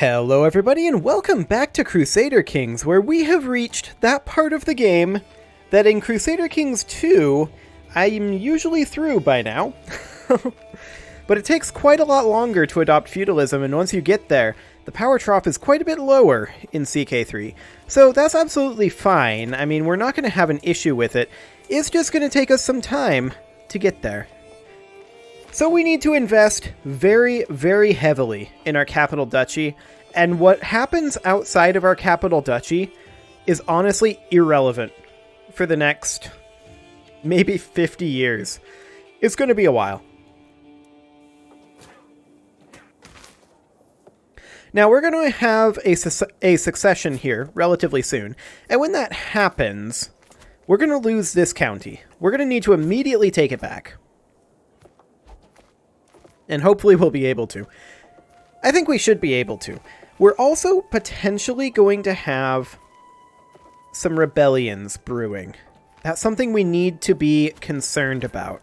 Hello everybody and welcome back to Crusader Kings, where we have reached that part of the game that in Crusader Kings 2, I'm usually through by now. But it takes quite a lot longer to adopt feudalism, and once you get there, the power trough is quite a bit lower in CK3. So that's absolutely fine. I mean, we're not going to have an issue with it. It's just going to take us some time to get there. So we need to invest very, very heavily in our capital duchy, and what happens outside of our capital duchy is honestly irrelevant for the next maybe 50 years. It's going to be a while. Now we're going to have a succession here relatively soon, and when that happens, we're going to lose this county. We're going to need to immediately take it back. And hopefully we'll be able to. I think we should be able to. We're also potentially going to have some rebellions brewing. That's something we need to be concerned about.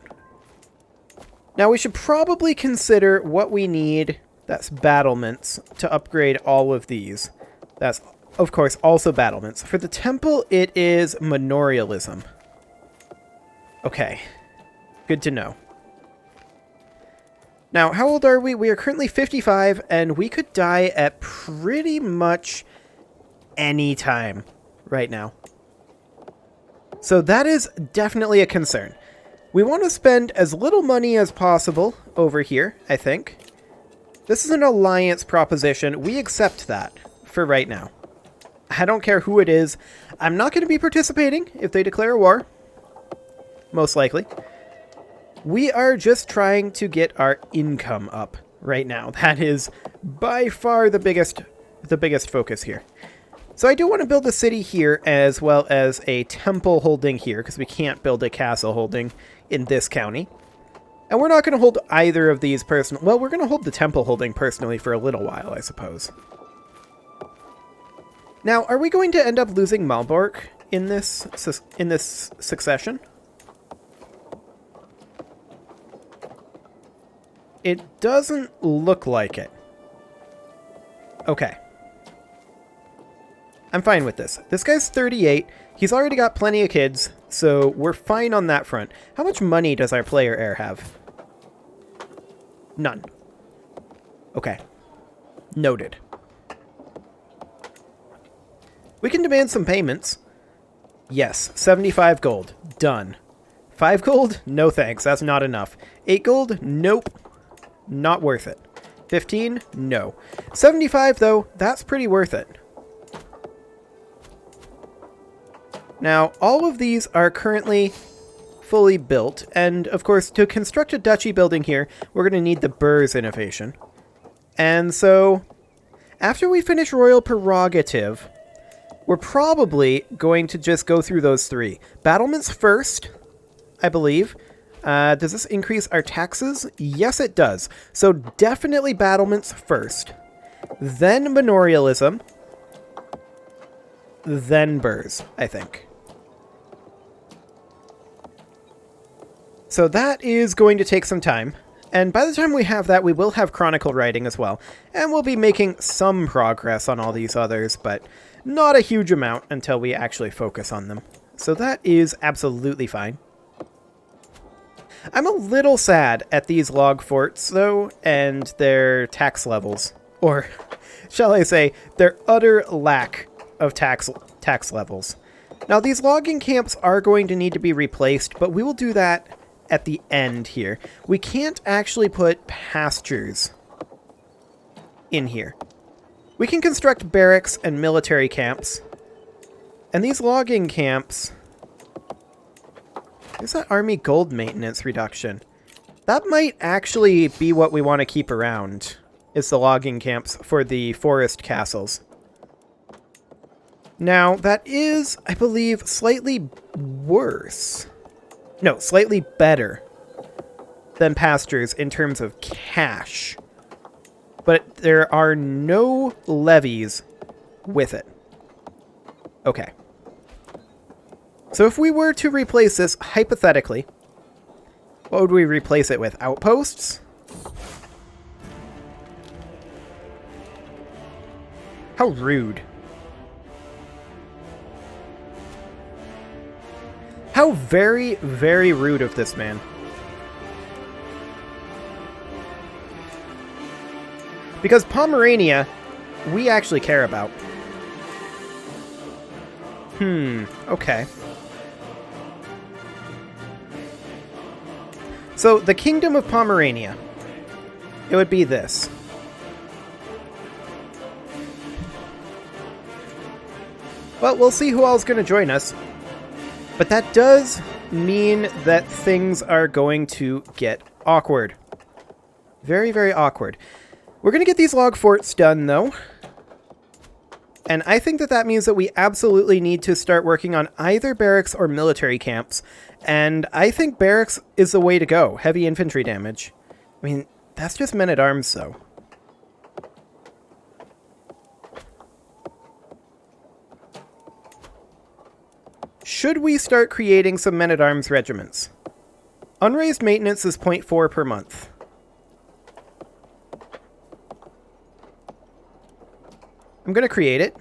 Now we should probably consider what we need. That's battlements to upgrade all of these. That's, of course, also battlements. For the temple, it is manorialism. Okay. Good to know. Now, how old are we? We are currently 55, and we could die at pretty much any time right now. So that is definitely a concern. We want to spend as little money as possible over here, I think. This is an alliance proposition. We accept that for right now. I don't care who it is. I'm not going to be participating if they declare a war. Most likely. We are just trying to get our income up right now. That is by far the biggest focus here. So I do want to build a city here as well as a temple holding here, because we can't build a castle holding in this county. And we're not going to hold either of these personally. Well, we're going to hold the temple holding personally for a little while, I suppose. Now, are we going to end up losing Malbork in this succession? It doesn't look like it. Okay. I'm fine with this. This guy's 38. He's already got plenty of kids, so we're fine on that front. How much money does our player heir have? None. Okay. Noted. We can demand some payments. Yes, 75 gold. Done. 5 gold? No thanks, that's not enough. 8 gold? Nope. Not worth it. 15? No. 75, though, that's pretty worth it. Now, all of these are currently fully built, and of course, to construct a duchy building here, we're going to need the Burrs innovation. And so, after we finish Royal Prerogative, we're probably going to just go through those three. Battlements first, I believe. Does this increase our taxes? Yes, it does. So definitely battlements first. Then manorialism. Then Burrs, I think. So that is going to take some time. And by the time we have that, we will have chronicle writing as well. And we'll be making some progress on all these others, but not a huge amount until we actually focus on them. So that is absolutely fine. I'm a little sad at these log forts, though, and their tax levels. Or, shall I say, their utter lack of tax levels. Now, these logging camps are going to need to be replaced, but we will do that at the end here. We can't actually put pastures in here. We can construct barracks and military camps. And these logging camps... There's that army gold maintenance reduction. That might actually be what we want to keep around, is the logging camps for the forest castles. Now, that is, I believe, slightly worse. No, slightly better than pastures in terms of cash. But there are no levies with it. Okay. So if we were to replace this, hypothetically, what would we replace it with? Outposts? How rude. How very, very rude of this man. Because Pomerania, we actually care about. Okay. So, the Kingdom of Pomerania. It would be this. Well, we'll see who all's going to join us. But that does mean that things are going to get awkward. Very, very awkward. We're going to get these log forts done, though. And I think that that means that we absolutely need to start working on either barracks or military camps. And I think barracks is the way to go. Heavy infantry damage. I mean, that's just men-at-arms, though. Should we start creating some men-at-arms regiments? Unraised maintenance is 0.4 per month. I'm going to create it.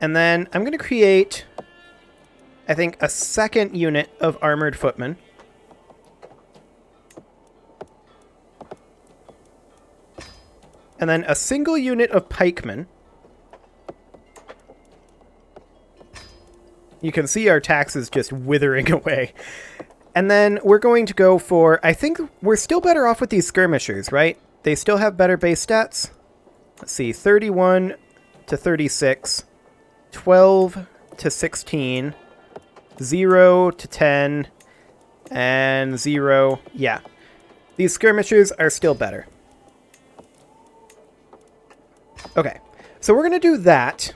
And then I'm going to create, I think, a second unit of armored footmen. And then a single unit of pikemen. You can see our taxes just withering away. And then we're going to go for, I think we're still better off with these skirmishers, right? They still have better base stats. Let's see, 31 to 36, 12 to 16, 0 to 10, and 0. Yeah, these skirmishers are still better. Okay, so we're going to do that.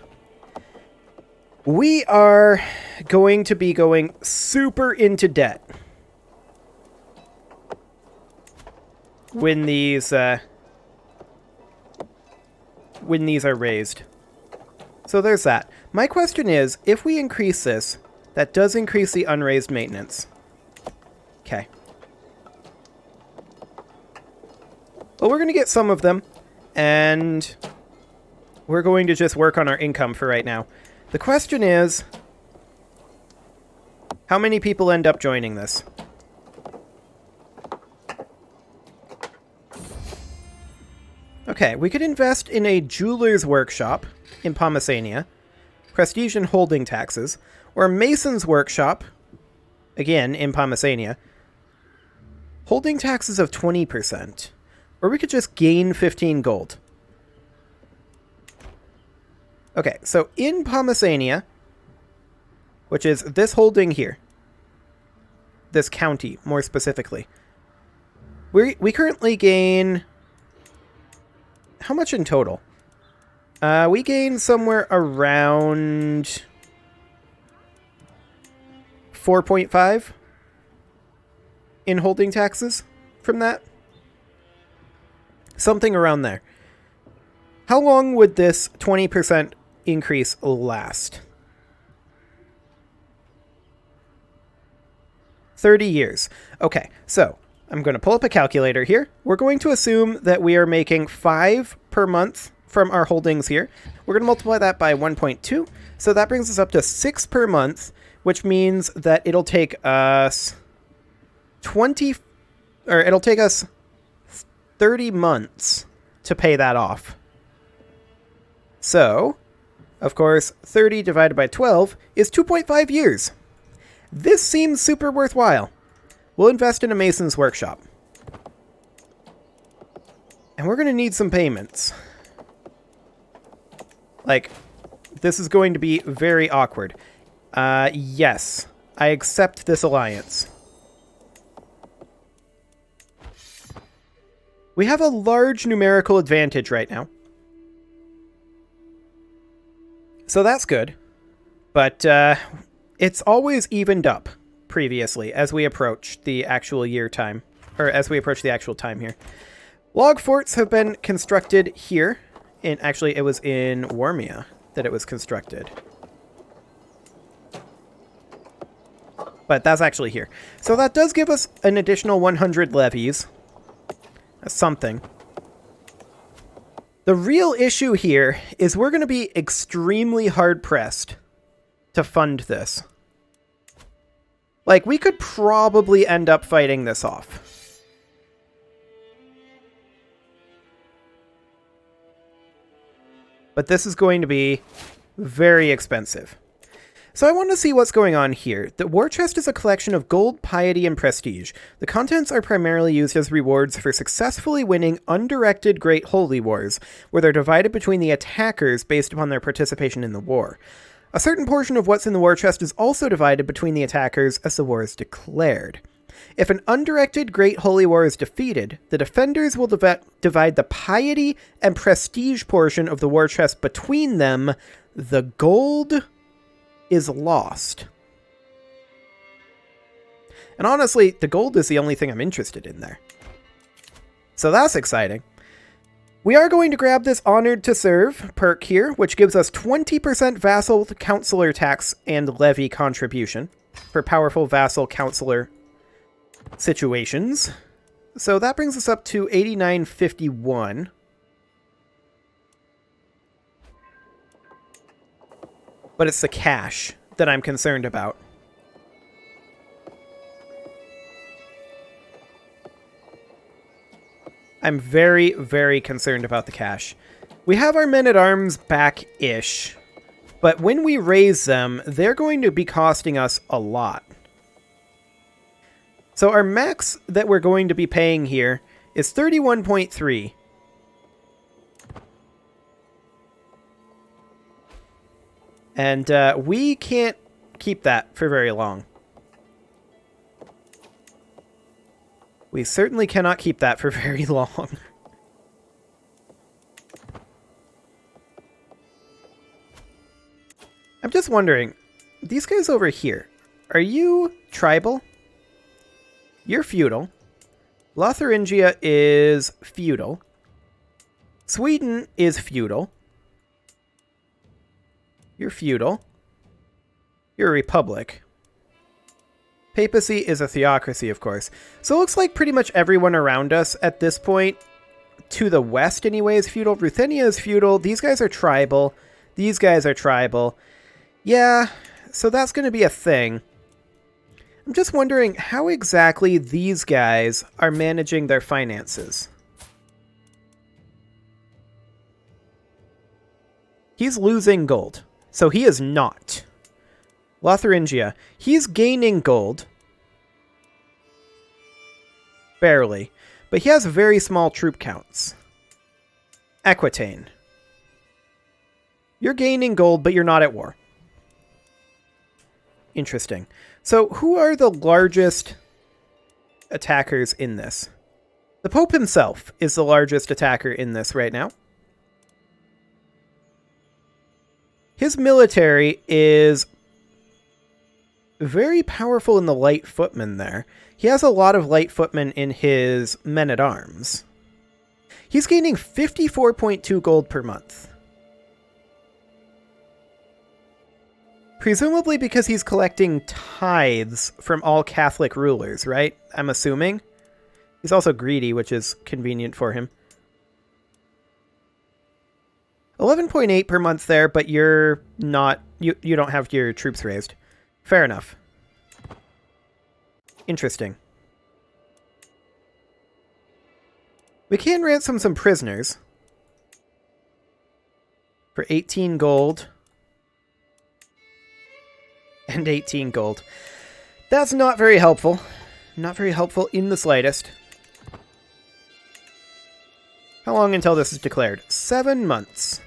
We are going to be going super into debt when these are raised. So there's that. My question is, if we increase this, that does increase the unraised maintenance. Okay. Well, we're going to get some of them, and we're going to just work on our income for right now. The question is, how many people end up joining this? Okay, we could invest in a jeweler's workshop in Pomerania, prestige and holding taxes, or a mason's workshop, again, in Pomerania, holding taxes of 20%, or we could just gain 15 gold. Okay, so in Pomerania, which is this holding here, this county, more specifically, we currently gain... How much in total? We gain somewhere around 4.5 in holding taxes from that. Something around there. How long would this 20% increase last? 30 years. Okay, so I'm going to pull up a calculator here. We're going to assume that we are making 5 per month from our holdings here. We're going to multiply that by 1.2. So that brings us up to 6 per month, which means that it'll take us 30 months to pay that off. So, of course, 30 divided by 12 is 2.5 years. This seems super worthwhile. We'll invest in a mason's workshop. And we're going to need some payments. Like, this is going to be very awkward. Yes, I accept this alliance. We have a large numerical advantage right now. So that's good. But it's always evened up previously as we approach the actual year time. Or as we approach the actual time here. Log forts have been constructed here. Actually, it was in Warmia that it was constructed. But that's actually here. So that does give us an additional 100 levies. That's something. The real issue here is we're going to be extremely hard-pressed to fund this. Like, we could probably end up fighting this off. But this is going to be very expensive. So I want to see what's going on here. The war chest is a collection of gold, piety, and prestige. The contents are primarily used as rewards for successfully winning undirected Great Holy Wars, where they're divided between the attackers based upon their participation in the war. A certain portion of what's in the war chest is also divided between the attackers as the war is declared. If an undirected Great Holy War is defeated, the defenders will divide the piety and prestige portion of the war chest between them. The gold is lost. And honestly, the gold is the only thing I'm interested in there. So that's exciting. We are going to grab this Honored to Serve perk here, which gives us 20% vassal counselor tax and levy contribution for powerful vassal counselor situations. So that brings us up to 8951. But it's the cash that I'm concerned about. I'm very, very concerned about the cash. We have our men-at-arms back-ish, but when we raise them, they're going to be costing us a lot. So our max that we're going to be paying here is 31.3. And we can't keep that for very long. We certainly cannot keep that for very long. I'm just wondering, these guys over here, are you tribal? You're feudal. Lotharingia is feudal. Sweden is feudal. You're feudal. You're a republic. Papacy is a theocracy, of course. So it looks like pretty much everyone around us at this point, to the west anyway, is feudal. Ruthenia is feudal. These guys are tribal. These guys are tribal. Yeah, so that's going to be a thing. I'm just wondering how exactly these guys are managing their finances. He's losing gold. So he is not. Lotharingia. He's gaining gold. Barely. But he has very small troop counts. Aquitaine. You're gaining gold, but you're not at war. Interesting. So who are the largest attackers in this? The Pope himself is the largest attacker in this right now. His military is very powerful in the light footmen there. He has a lot of light footmen in his men-at-arms. He's gaining 54.2 gold per month. Presumably because he's collecting tithes from all Catholic rulers, right? I'm assuming. He's also greedy, which is convenient for him. 11.8 per month there, but you're not... You don't have your troops raised. Fair enough. Interesting. We can ransom some prisoners. For 18 gold. And 18 gold. That's not very helpful. Not very helpful in the slightest. How long until this is declared? 7 months.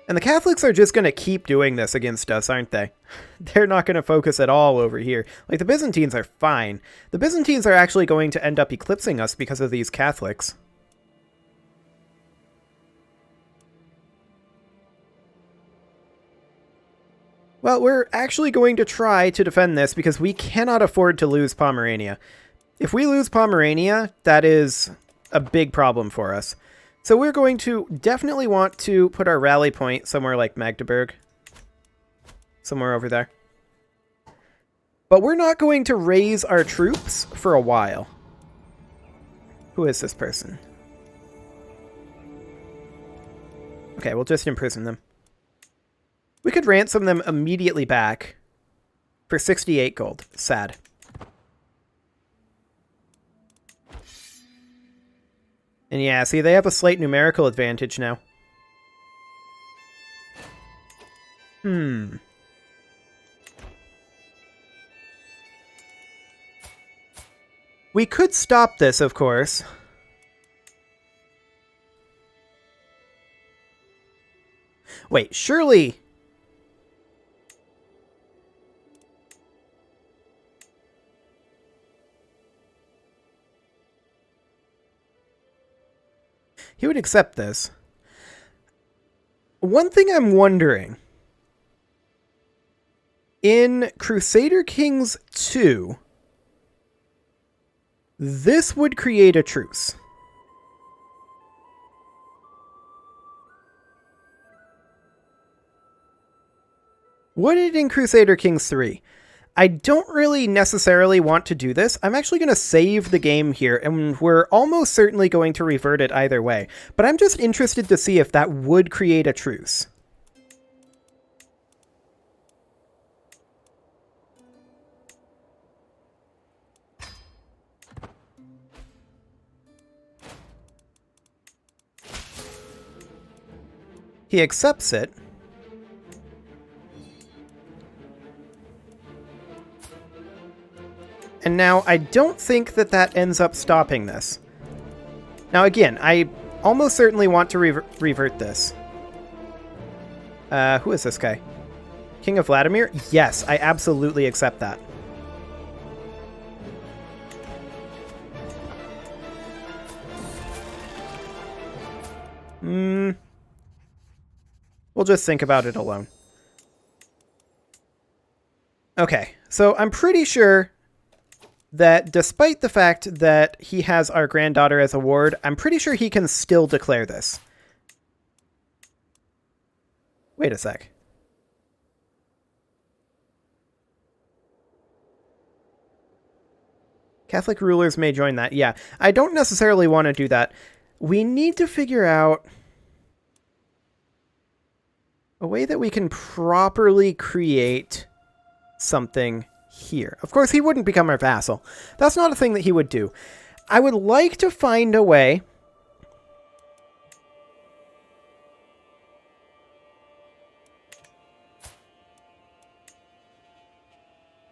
And the Catholics are just going to keep doing this against us, aren't they? They're not going to focus at all over here. Like, the Byzantines are fine. The Byzantines are actually going to end up eclipsing us because of these Catholics. Well, we're actually going to try to defend this because we cannot afford to lose Pomerania. If we lose Pomerania, that is a big problem for us. So we're going to definitely want to put our rally point somewhere like Magdeburg. Somewhere over there. But we're not going to raise our troops for a while. Who is this person? Okay, we'll just imprison them. We could ransom them immediately back for 68 gold. Sad. And yeah, see, they have a slight numerical advantage now. We could stop this, of course. Wait, surely... he would accept this. One thing I'm wondering... in Crusader Kings 2... this would create a truce. Would it in Crusader Kings 3? I don't really necessarily want to do this. I'm actually going to save the game here, and we're almost certainly going to revert it either way. But I'm just interested to see if that would create a truce. He accepts it. And now I don't think that that ends up stopping this. Now again, I almost certainly want to revert this. Who is this guy? King of Vladimir? Yes, I absolutely accept that. We'll just think about it alone. Okay, so I'm pretty sure that despite the fact that he has our granddaughter as a ward, I'm pretty sure he can still declare this. Wait a sec. Catholic rulers may join that. Yeah, I don't necessarily want to do that. We need to figure out a way that we can properly create something here. Of course, he wouldn't become our vassal. That's not a thing that he would do. I would like to find a way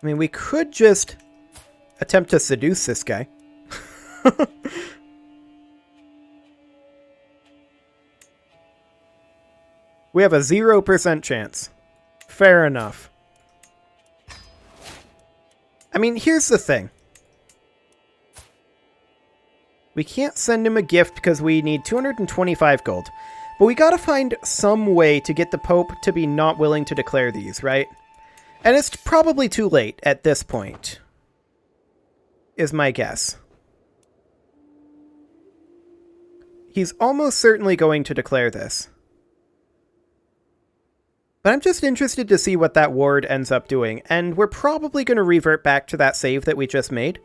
I mean, we could just attempt to seduce this guy. We have a 0% chance. Fair enough. I mean, here's the thing. We can't send him a gift because we need 225 gold. But we gotta find some way to get the Pope to be not willing to declare these, right? And it's probably too late at this point, is my guess. He's almost certainly going to declare this. But I'm just interested to see what that ward ends up doing, and we're probably going to revert back to that save that we just made.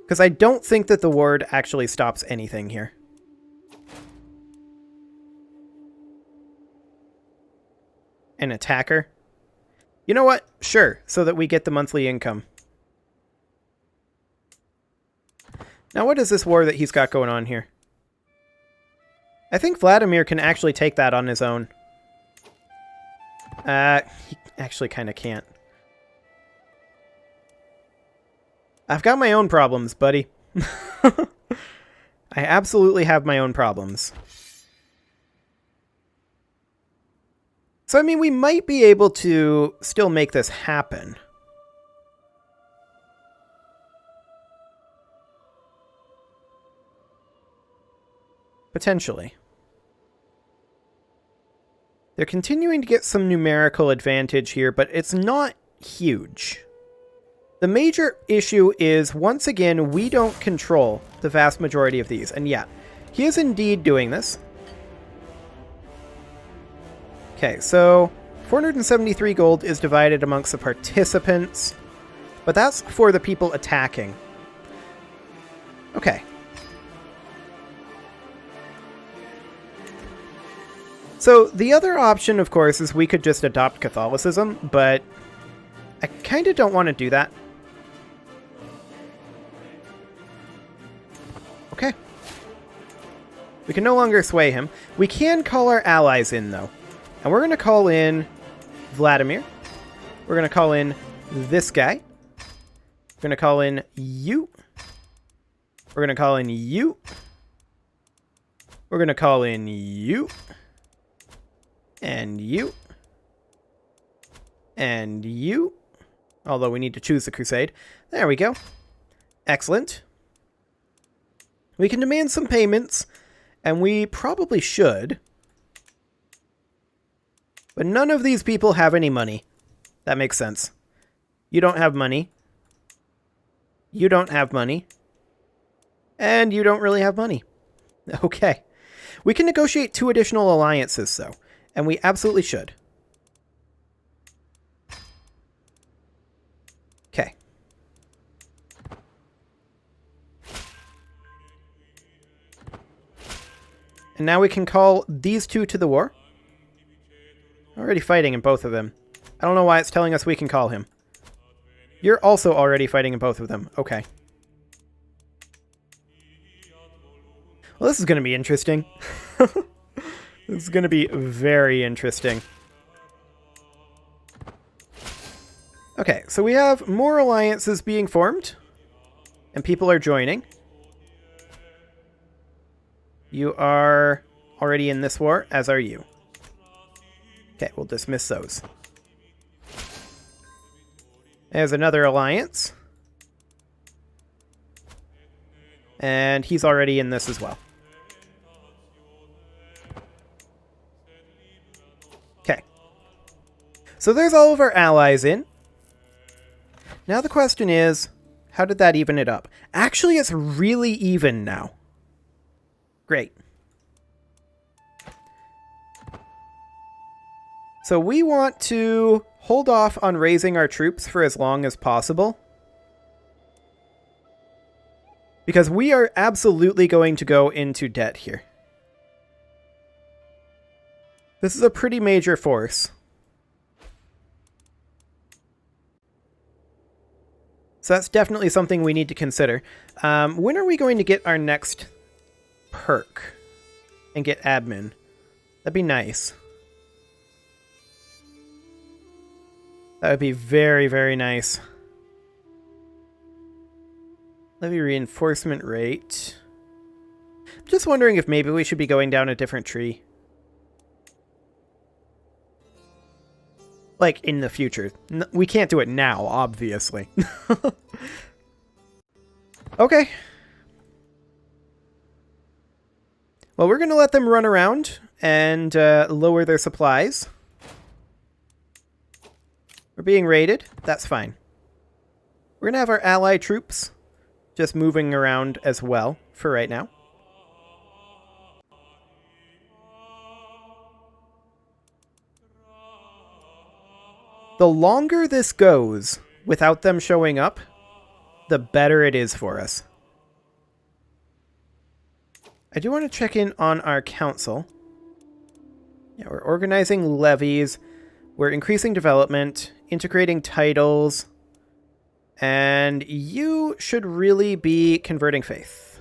Because I don't think that the ward actually stops anything here. An attacker? You know what? Sure, so that we get the monthly income. Now what is this war that he's got going on here? I think Vladimir can actually take that on his own. He actually kind of can't. I've got my own problems, buddy. I absolutely have my own problems. So, I mean, we might be able to still make this happen. Potentially. They're continuing to get some numerical advantage here, but it's not huge. The major issue is, once again, we don't control the vast majority of these. And yeah, he is indeed doing this. Okay, so 473 gold is divided amongst the participants, but that's for the people attacking. Okay. So the other option, of course, is we could just adopt Catholicism, but I kind of don't want to do that. Okay. We can no longer sway him. We can call our allies in, though. And we're going to call in Vladimir. We're going to call in this guy. We're going to call in you. We're going to call in you. We're going to call in you. And you. And you. Although we need to choose the crusade. There we go. Excellent. We can demand some payments, and we probably should. But none of these people have any money. That makes sense. You don't have money. You don't have money. And you don't really have money. Okay. We can negotiate 2 additional alliances, though. And we absolutely should. Okay. And now we can call these 2 to the war. Already fighting in both of them. I don't know why it's telling us we can call him. You're also already fighting in both of them. Okay. Well, this is going to be interesting. This is going to be very interesting. Okay, so we have more alliances being formed. And people are joining. You are already in this war, as are you. Okay, we'll dismiss those. There's another alliance. And he's already in this as well. Okay. So there's all of our allies in. Now the question is, how did that even it up? Actually, it's really even now. Great. So we want to hold off on raising our troops for as long as possible. Because we are absolutely going to go into debt here. This is a pretty major force. So that's definitely something we need to consider. When are we going to get our next perk and get admin? That'd be nice. That would be very, very nice. Levy reinforcement rate. I'm just wondering if maybe we should be going down a different tree. Like, in the future. We can't do it now, obviously. Okay. Well, we're going to let them run around and lower their supplies. We're being raided. That's fine. We're going to have our allied troops just moving around as well for right now. The longer this goes without them showing up, the better it is for us. I do want to check in on our council. Yeah, we're organizing levies. We're increasing development, integrating titles, and you should really be converting faith.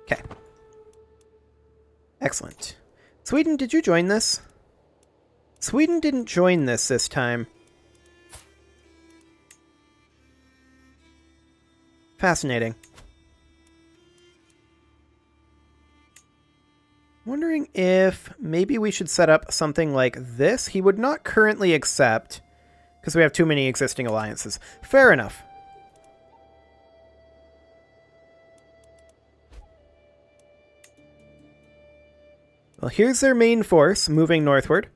Okay. Excellent. Sweden, did you join this? Sweden didn't join this time. Fascinating. Wondering if maybe we should set up something like this. He would not currently accept because we have too many existing alliances. Fair enough. Well, here's their main force moving northward.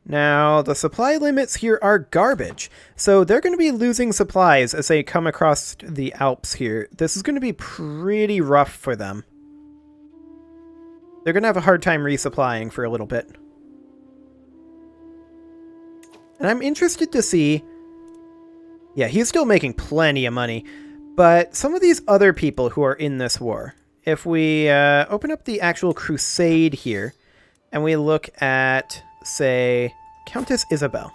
Now, the supply limits here are garbage, so they're going to be losing supplies as they come across the Alps here. This is going to be pretty rough for them. They're going to have a hard time resupplying for a little bit. And I'm interested to see... Yeah, he's still making plenty of money, but some of these other people who are in this war, if we open up the actual crusade here, and we look at, say, Countess Isabel.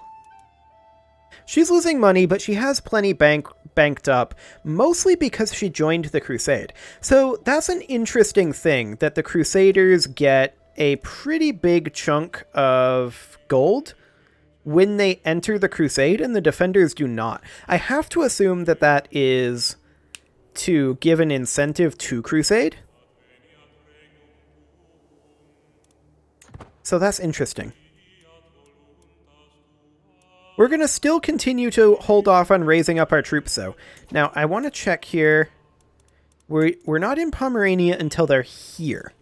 She's losing money, but she has plenty banked up, mostly because she joined the crusade. So that's an interesting thing, that the crusaders get a pretty big chunk of gold when they enter the crusade, and the defenders do not. I have to assume that that is to give an incentive to crusade. So that's interesting. We're going to still continue to hold off on raising up our troops, though. Now, I want to check here. We're not in Pomerania until they're here.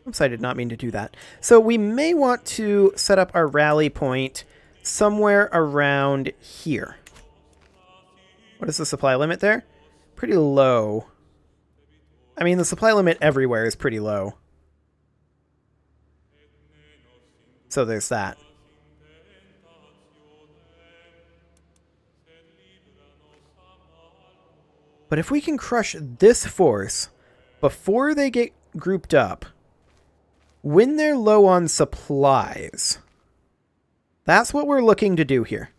Oops, I did not mean to do that. So we may want to set up our rally point somewhere around here. What is the supply limit there? Pretty low. I mean, the supply limit everywhere is pretty low. So there's that. But if we can crush this force before they get grouped up, when they're low on supplies, that's what we're looking to do here.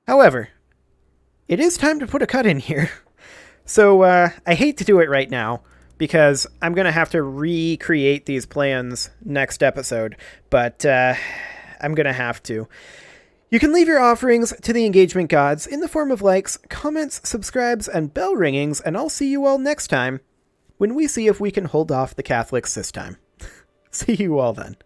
However, it is time to put a cut in here. So I hate to do it right now, because I'm going to have to recreate these plans next episode, but I'm going to have to. You can leave your offerings to the engagement gods in the form of likes, comments, subscribes, and bell ringings, and I'll see you all next time when we see if we can hold off the Catholics this time. See you all then.